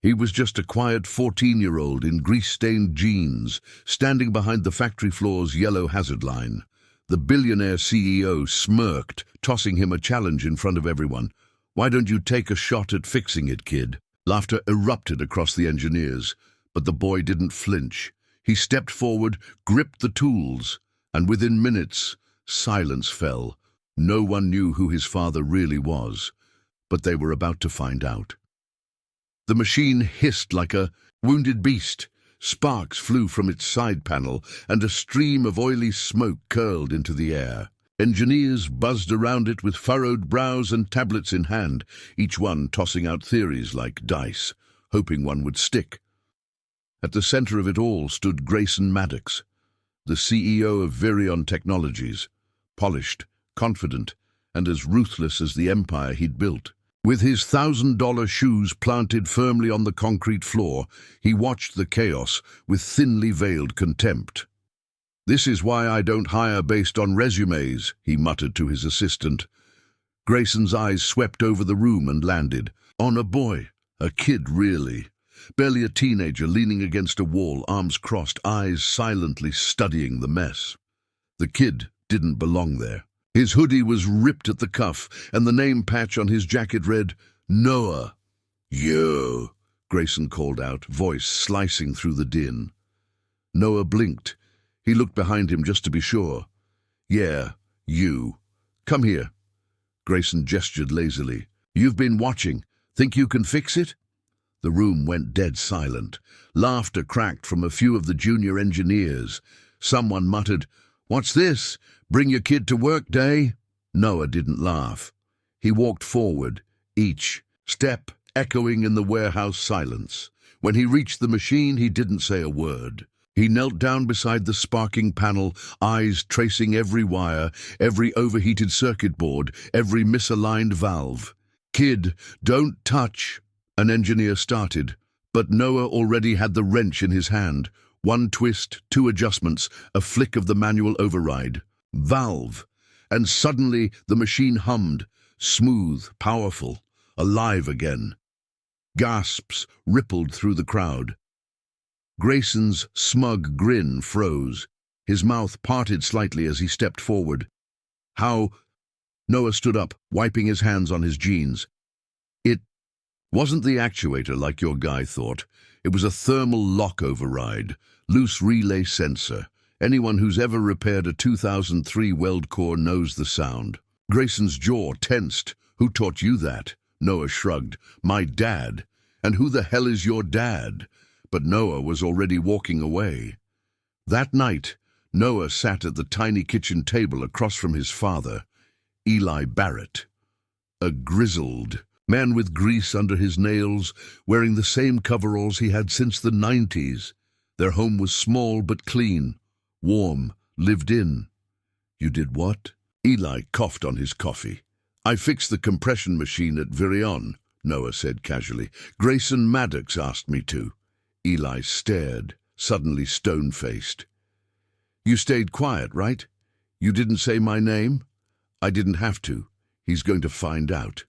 He was just a quiet 14-year-old in grease-stained jeans, standing behind the factory floor's yellow hazard line. The billionaire CEO smirked, tossing him a challenge in front of everyone. "Why don't you take a shot at fixing it, kid?" Laughter erupted across the engineers, but the boy didn't flinch. He stepped forward, gripped the tools, and within minutes, silence fell. No one knew who his father really was, but they were about to find out. The machine hissed like a wounded beast. Sparks flew from its side panel, and a stream of oily smoke curled into the air. Engineers buzzed around it with furrowed brows and tablets in hand, each one tossing out theories like dice, hoping one would stick. At the center of it all stood Grayson Maddox, the CEO of Virion Technologies, polished, confident, and as ruthless as the empire he'd built. With his $1,000 shoes planted firmly on the concrete floor, he watched the chaos with thinly veiled contempt. "This is why I don't hire based on resumes," he muttered to his assistant. Grayson's eyes swept over the room and landed on a boy, a kid really, barely a teenager leaning against a wall, arms crossed, eyes silently studying the mess. The kid didn't belong there. His hoodie was ripped at the cuff, and the name patch on his jacket read, "Noah." "You," Grayson called out, voice slicing through the din. Noah blinked. He looked behind him just to be sure. "Yeah, you. Come here." Grayson gestured lazily. "You've been watching. Think you can fix it?" The room went dead silent. Laughter cracked from a few of the junior engineers. Someone muttered, "What's this? Bring your kid to work day?" Noah didn't laugh. He walked forward, each step echoing in the warehouse silence. When he reached the machine, he didn't say a word. He knelt down beside the sparking panel, eyes tracing every wire, every overheated circuit board, every misaligned valve. "Kid, don't touch," an engineer started, but Noah already had the wrench in his hand. One twist, two adjustments, a flick of the manual override. Valve. And suddenly the machine hummed, smooth, powerful, alive again. Gasps rippled through the crowd. Grayson's smug grin froze. His mouth parted slightly as he stepped forward. "How?" Noah stood up, wiping his hands on his jeans. "It wasn't the actuator like your guy thought. It was a thermal lock override, loose relay sensor. Anyone who's ever repaired a 2003 weld core knows the sound." Grayson's jaw tensed. "Who taught you that?" Noah shrugged. "My dad." "And who the hell is your dad?" But Noah was already walking away. That night, Noah sat at the tiny kitchen table across from his father, Eli Barrett. A grizzled man with grease under his nails, wearing the same coveralls he had since the 90s. Their home was small but clean, warm, lived in. "You did what?" Eli coughed on his coffee. "I fixed the compression machine at Virion," Noah said casually. "Grayson Maddox asked me to." Eli stared, suddenly stone-faced. "You stayed quiet, right? You didn't say my name?" "I didn't have to. He's going to find out."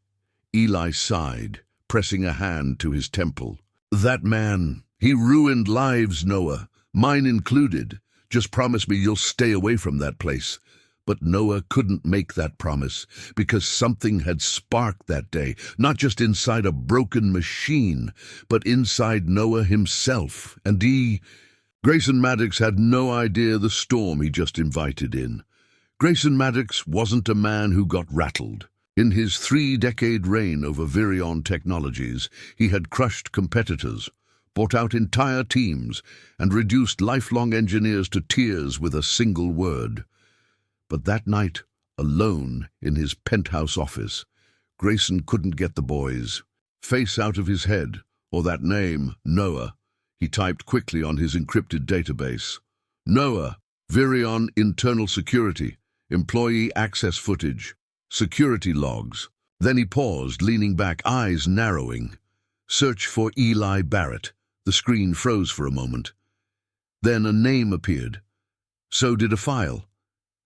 Eli sighed, pressing a hand to his temple. "That man, he ruined lives, Noah, mine included. Just promise me you'll stay away from that place." But Noah couldn't make that promise, because something had sparked that day, not just inside a broken machine, but inside Noah himself. And Grayson Maddox had no idea the storm he just invited in. Grayson Maddox wasn't a man who got rattled. In his 3-decade reign over Virion Technologies, he had crushed competitors, bought out entire teams, and reduced lifelong engineers to tears with a single word. But that night, alone in his penthouse office, Grayson couldn't get the boys' face out of his head, or that name, Noah. He typed quickly on his encrypted database. "Noah, Virion Internal Security, Employee Access Footage, Security Logs." Then he paused, leaning back, eyes narrowing. "Search for Eli Barrett." The screen froze for a moment. Then a name appeared. So did a file.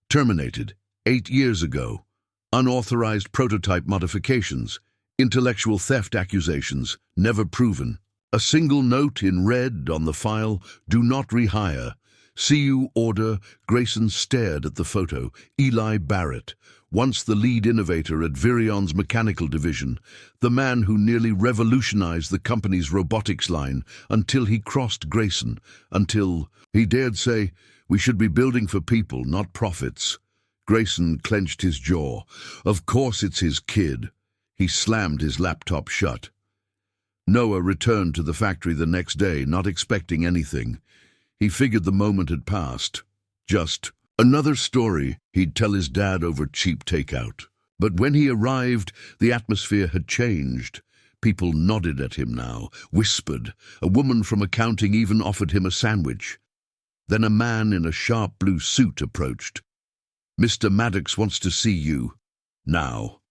Terminated, 8 years ago. Unauthorized prototype modifications. Intellectual theft accusations, never proven. A single note in red on the file, "Do not rehire. See you order." Grayson stared at the photo. Eli Barrett, once the lead innovator at Virion's mechanical division, the man who nearly revolutionized the company's robotics line until he crossed Grayson, until he dared say, "We should be building for people, not profits." Grayson clenched his jaw. Of course it's his kid. He slammed his laptop shut. Noah returned to the factory the next day, not expecting anything. He figured the moment had passed. Just another story he'd tell his dad over cheap takeout. But when he arrived, the atmosphere had changed. People nodded at him now, whispered. A woman from accounting even offered him a sandwich. Then a man in a sharp blue suit approached. "Mr. Maddox wants to see you. Now."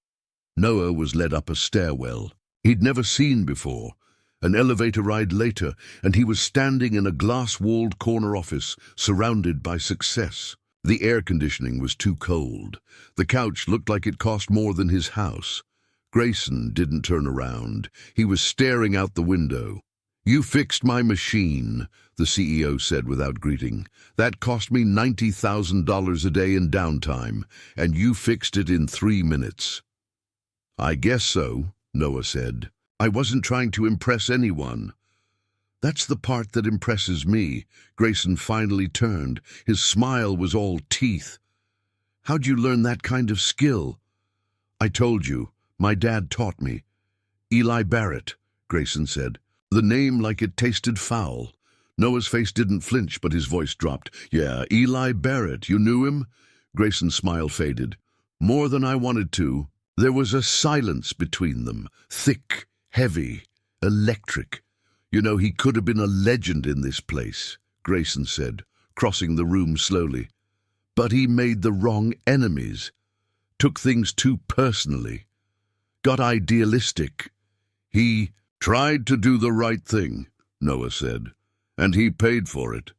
Noah was led up a stairwell he'd never seen before. An elevator ride later, and he was standing in a glass-walled corner office, surrounded by success. The air conditioning was too cold. The couch looked like it cost more than his house. Grayson didn't turn around. He was staring out the window. "You fixed my machine," the CEO said without greeting. "That cost me $90,000 a day in downtime, and you fixed it in 3 minutes." "I guess so," Noah said. "I wasn't trying to impress anyone." "That's the part that impresses me." Grayson finally turned. His smile was all teeth. "How'd you learn that kind of skill?" "I told you. My dad taught me." "Eli Barrett," Grayson said. The name like it tasted foul. Noah's face didn't flinch, but his voice dropped. "Yeah, Eli Barrett. You knew him?" Grayson's smile faded. "More than I wanted to." There was a silence between them, thick, heavy, electric. "You know, he could have been a legend in this place," Grayson said, crossing the room slowly. "But he made the wrong enemies. Took things too personally. Got idealistic. He tried to do the right thing," Noah said, "and he paid for it."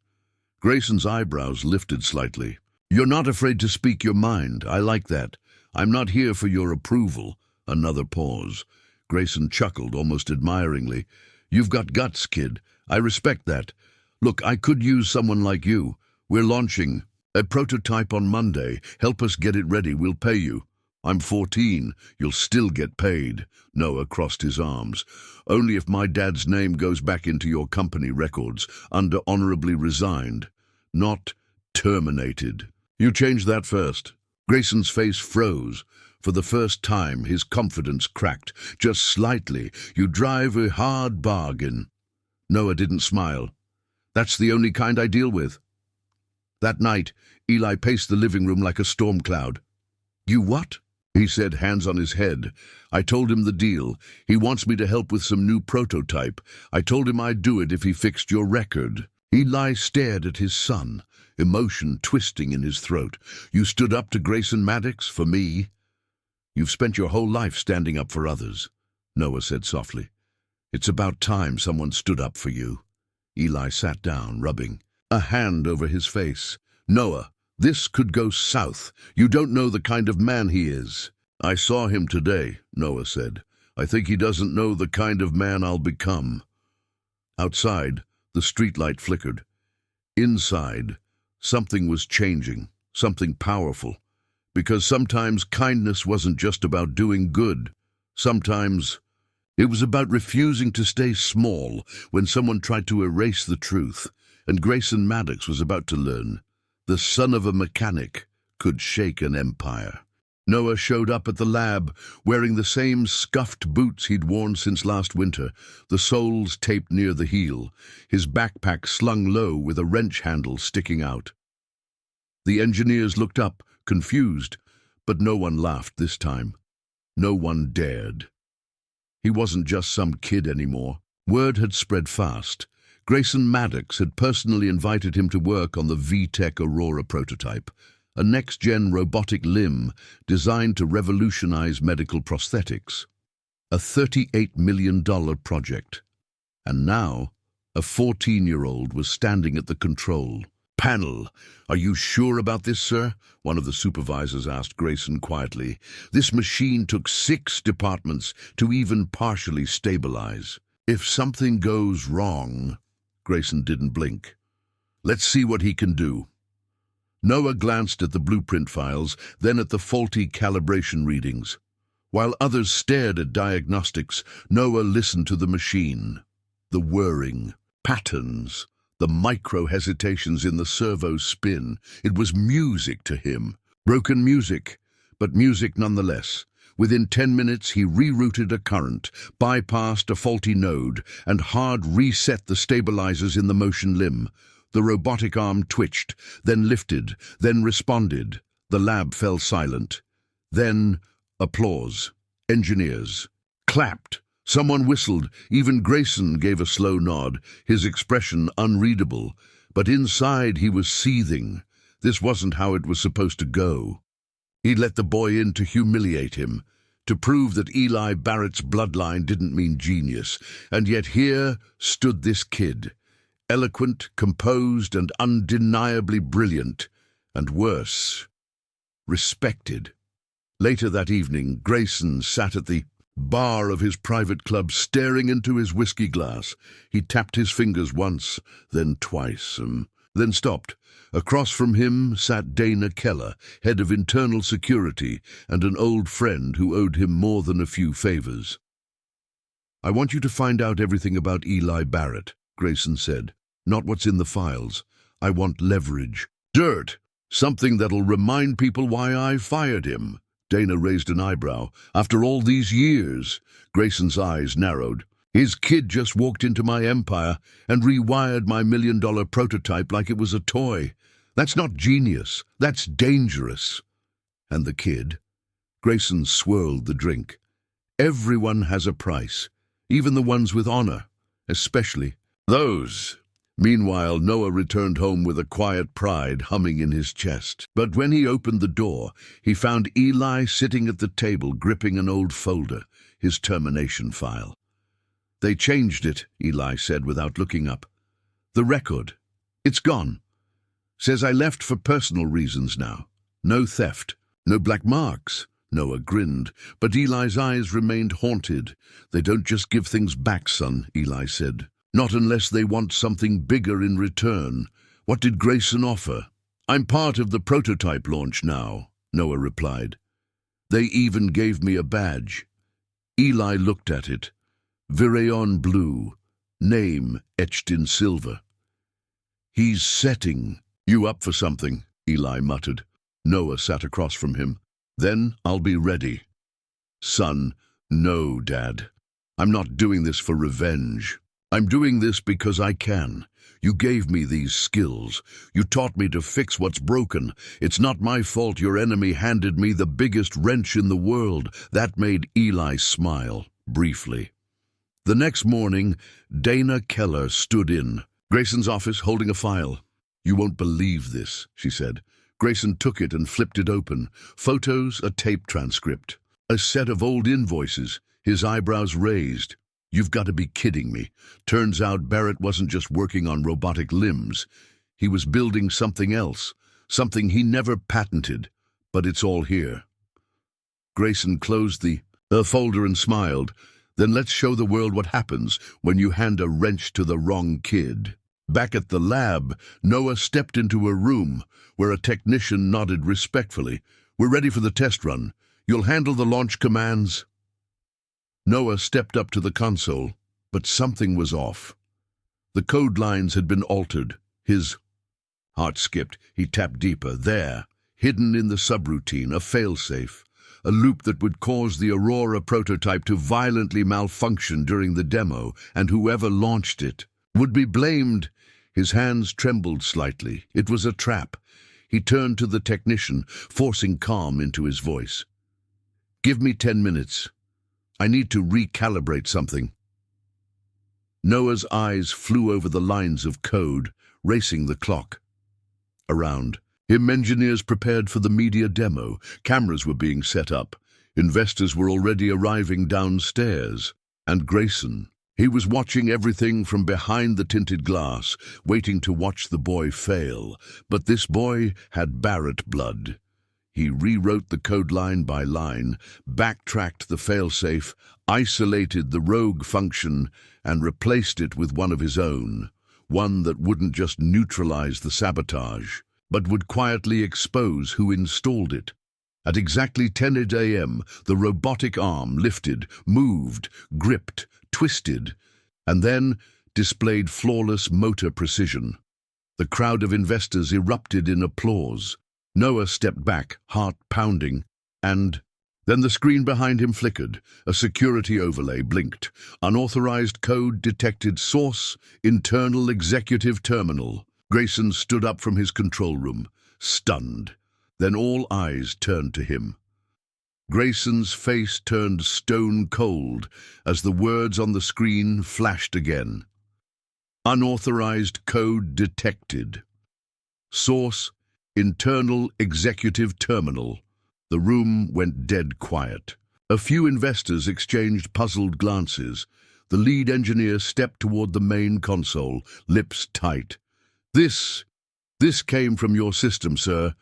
Grayson's eyebrows lifted slightly. "You're not afraid to speak your mind. I like that. I'm not here for your approval." Another pause. Grayson chuckled almost admiringly. "You've got guts, kid. I respect that. Look, I could use someone like you. We're launching a prototype on Monday. Help us get it ready. We'll pay you." "I'm 14. You'll still get paid." Noah crossed his arms. "Only if my dad's name goes back into your company records under honorably resigned, not terminated. You change that first." Grayson's face froze. For the first time, his confidence cracked, just slightly. "You drive a hard bargain." Noah didn't smile. "That's the only kind I deal with." That night, Eli paced the living room like a storm cloud. "You what?" he said, hands on his head. "I told him the deal. He wants me to help with some new prototype. I told him I'd do it if he fixed your record." Eli stared at his son, emotion twisting in his throat. "You stood up to Grayson Maddox for me?" "You've spent your whole life standing up for others," Noah said softly. "It's about time someone stood up for you." Eli sat down, rubbing a hand over his face. "Noah, this could go south. You don't know the kind of man he is." "I saw him today," Noah said. "I think he doesn't know the kind of man I'll become." Outside, the streetlight flickered. Inside, something was changing, something powerful. Because sometimes kindness wasn't just about doing good. Sometimes it was about refusing to stay small when someone tried to erase the truth. And Grayson Maddox was about to learn. The son of a mechanic could shake an empire. Noah showed up at the lab, wearing the same scuffed boots he'd worn since last winter, the soles taped near the heel, his backpack slung low with a wrench handle sticking out. The engineers looked up, confused, but no one laughed this time. No one dared. He wasn't just some kid anymore. Word had spread fast. Grayson Maddox had personally invited him to work on the VTech Aurora prototype, a next-gen robotic limb designed to revolutionize medical prosthetics. A $38 million project. And now, a 14-year-old was standing at the control panel. "Are you sure about this, sir?" one of the supervisors asked Grayson quietly. "This machine took 6 departments to even partially stabilize." If something goes wrong, Grayson didn't blink. Let's see what he can do. Noah glanced at the blueprint files, then at the faulty calibration readings. While others stared at diagnostics, Noah listened to the machine. The whirring, patterns, the micro-hesitations in the servo spin. It was music to him. Broken music, but music nonetheless. Within 10 minutes, he rerouted a current, bypassed a faulty node, and hard reset the stabilizers in the motion limb. The robotic arm twitched, then lifted, then responded. The lab fell silent. Then, applause. Engineers clapped. Someone whistled. Even Grayson gave a slow nod, his expression unreadable. But inside he was seething. This wasn't how it was supposed to go. He'd let the boy in to humiliate him, to prove that Eli Barrett's bloodline didn't mean genius. And yet here stood this kid, eloquent, composed, and undeniably brilliant. And worse, respected. Later that evening, Grayson sat at the bar of his private club, staring into his whiskey glass. He tapped his fingers once, then twice, then stopped. Across from him sat Dana Keller, head of internal security, and an old friend who owed him more than a few favors. "I want you to find out everything about Eli Barrett," Grayson said. "Not what's in the files. I want leverage. Dirt! Something that'll remind people why I fired him." Dana raised an eyebrow. "After all these years?" Grayson's eyes narrowed. "His kid just walked into my empire and rewired my $1 million prototype like it was a toy. That's not genius. That's dangerous." "And the kid?" Grayson swirled the drink. "Everyone has a price, even the ones with honor, especially those." Meanwhile, Noah returned home with a quiet pride humming in his chest. But when he opened the door, he found Eli sitting at the table gripping an old folder, his termination file. "They changed it," Eli said without looking up. "The record. It's gone. Says I left for personal reasons now. No theft. No black marks." Noah grinned, but Eli's eyes remained haunted. "They don't just give things back, son," Eli said. "Not unless they want something bigger in return." "What did Grayson offer?" "I'm part of the prototype launch now," Noah replied. "They even gave me a badge." Eli looked at it. Virion blue, name etched in silver. "He's setting you up for something," Eli muttered. Noah sat across from him. "Then I'll be ready." "Son, no, Dad. I'm not doing this for revenge. I'm doing this because I can. You gave me these skills. You taught me to fix what's broken. It's not my fault your enemy handed me the biggest wrench in the world." That made Eli smile, briefly. The next morning, Dana Keller stood in Grayson's office holding a file. "You won't believe this," she said. Grayson took it and flipped it open. Photos, a tape transcript, a set of old invoices, his eyebrows raised. "You've got to be kidding me." Turns out Barrett wasn't just working on robotic limbs. He was building something else, something he never patented. But it's all here. Grayson closed the folder and smiled. "Then let's show the world what happens when you hand a wrench to the wrong kid." Back at the lab, Noah stepped into a room where a technician nodded respectfully. "We're ready for the test run. You'll handle the launch commands?" Noah stepped up to the console, but something was off. The code lines had been altered. His heart skipped. He tapped deeper. There, hidden in the subroutine, a failsafe, a loop that would cause the Aurora prototype to violently malfunction during the demo, and whoever launched it would be blamed. His hands trembled slightly. It was a trap. He turned to the technician, forcing calm into his voice. "Give me 10 minutes. I need to recalibrate something." Noah's eyes flew over the lines of code, racing the clock. Around him, engineers prepared for the media demo. Cameras were being set up. Investors were already arriving downstairs. And Grayson, he was watching everything from behind the tinted glass, waiting to watch the boy fail. But this boy had Barrett blood. He rewrote the code line by line, backtracked the failsafe, isolated the rogue function, and replaced it with one of his own, one that wouldn't just neutralize the sabotage, but would quietly expose who installed it. At exactly 10 a.m., the robotic arm lifted, moved, gripped, twisted, and then displayed flawless motor precision. The crowd of investors erupted in applause. Noah stepped back, heart pounding, and then the screen behind him flickered. A security overlay blinked. Unauthorized code detected. Source, internal executive terminal. Grayson stood up from his control room, stunned. Then all eyes turned to him. Grayson's face turned stone cold as the words on the screen flashed again. Unauthorized code detected. Source, internal executive terminal. The room went dead quiet. A few investors exchanged puzzled glances. The lead engineer stepped toward the main console, lips tight. This came from your system, sir."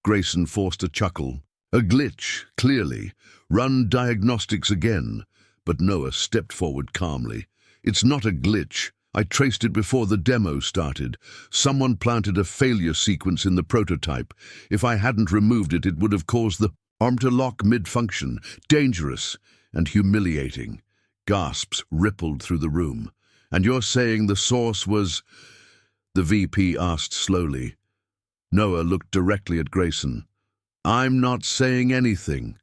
Grayson forced a chuckle. "A glitch, clearly. Run diagnostics again." But Noah stepped forward calmly. "It's not a glitch. I traced it before the demo started. Someone planted a failure sequence in the prototype. If I hadn't removed it, it would have caused the arm to lock mid-function. Dangerous and humiliating." Gasps rippled through the room. "And you're saying the source was—" the VP asked slowly. Noah looked directly at Grayson. "I'm not saying anything.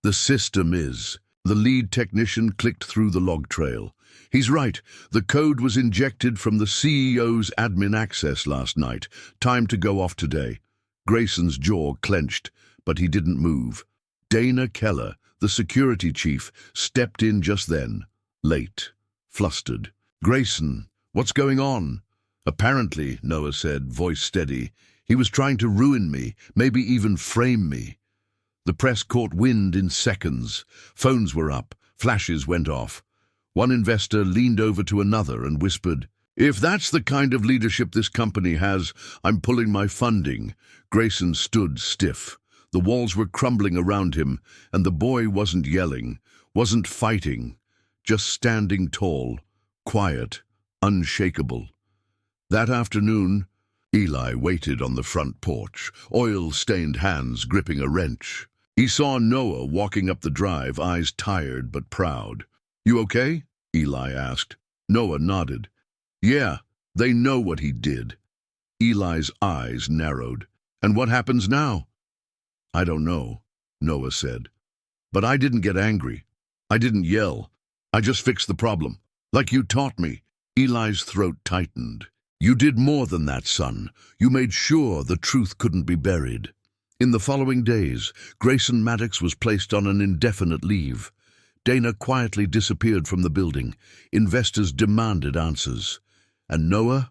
The system is." The lead technician clicked through the log trail. "He's right. The code was injected from the CEO's admin access last night. Time to go off today." Grayson's jaw clenched, but he didn't move. Dana Keller, the security chief, stepped in just then. Late. Flustered. "Grayson, what's going on?" "Apparently," Noah said, voice steady, "he was trying to ruin me, maybe even frame me." The press caught wind in seconds. Phones were up. Flashes went off. One investor leaned over to another and whispered, "If that's the kind of leadership this company has, I'm pulling my funding." Grayson stood stiff. The walls were crumbling around him, and the boy wasn't yelling, wasn't fighting, just standing tall, quiet, unshakable. That afternoon, Eli waited on the front porch, oil-stained hands gripping a wrench. He saw Noah walking up the drive, eyes tired but proud. "You okay?" Eli asked. Noah nodded. "Yeah, they know what he did." Eli's eyes narrowed. "And what happens now?" "I don't know," Noah said. "But I didn't get angry. I didn't yell. I just fixed the problem, like you taught me." Eli's throat tightened. "You did more than that, son. You made sure the truth couldn't be buried." In the following days, Grayson Maddox was placed on an indefinite leave. Dana quietly disappeared from the building. Investors demanded answers. And Noah?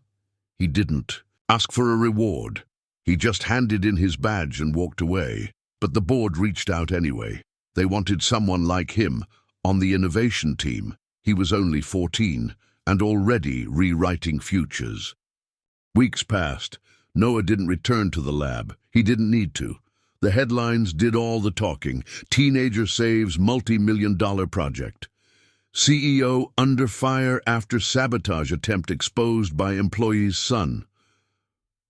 He didn't ask for a reward. He just handed in his badge and walked away. But the board reached out anyway. They wanted someone like him on the innovation team. He was only 14 and already rewriting futures. Weeks passed. Noah didn't return to the lab. He didn't need to. The headlines did all the talking. Teenager saves multi-million-dollar project. CEO under fire after sabotage attempt exposed by employee's son.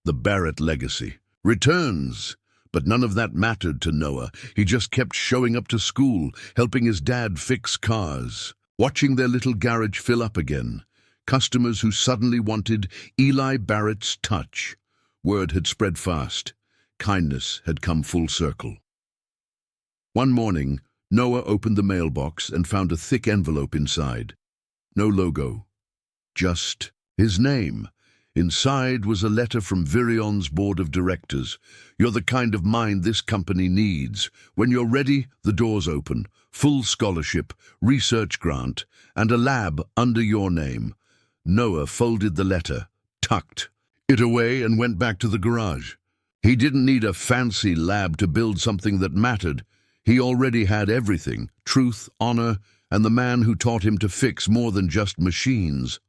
The Barrett legacy. Returns. But none of that mattered to Noah. He just kept showing up to school, helping his dad fix cars, watching their little garage fill up again. Customers who suddenly wanted Eli Barrett's touch. Word had spread fast. Kindness had come full circle. One morning, Noah opened the mailbox and found a thick envelope inside. No logo. Just his name. Inside was a letter from Virion's board of directors. "You're the kind of mind this company needs. When you're ready, the door's open. Full scholarship, research grant, and a lab under your name." Noah folded the letter, tucked it away, and went back to the garage. He didn't need a fancy lab to build something that mattered. He already had everything: truth, honor, and the man who taught him to fix more than just machines.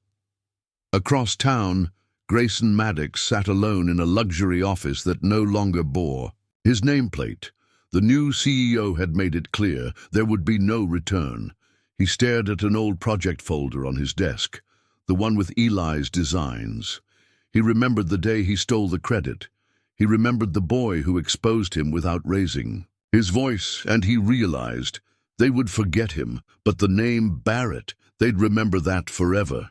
Across town, Grayson Maddox sat alone in a luxury office that no longer bore his nameplate. The new CEO had made it clear there would be no return. He stared at an old project folder on his desk, the one with Eli's designs. He remembered the day he stole the credit. He remembered the boy who exposed him without raising his voice, and he realized they would forget him, but the name Barrett, they'd remember that forever.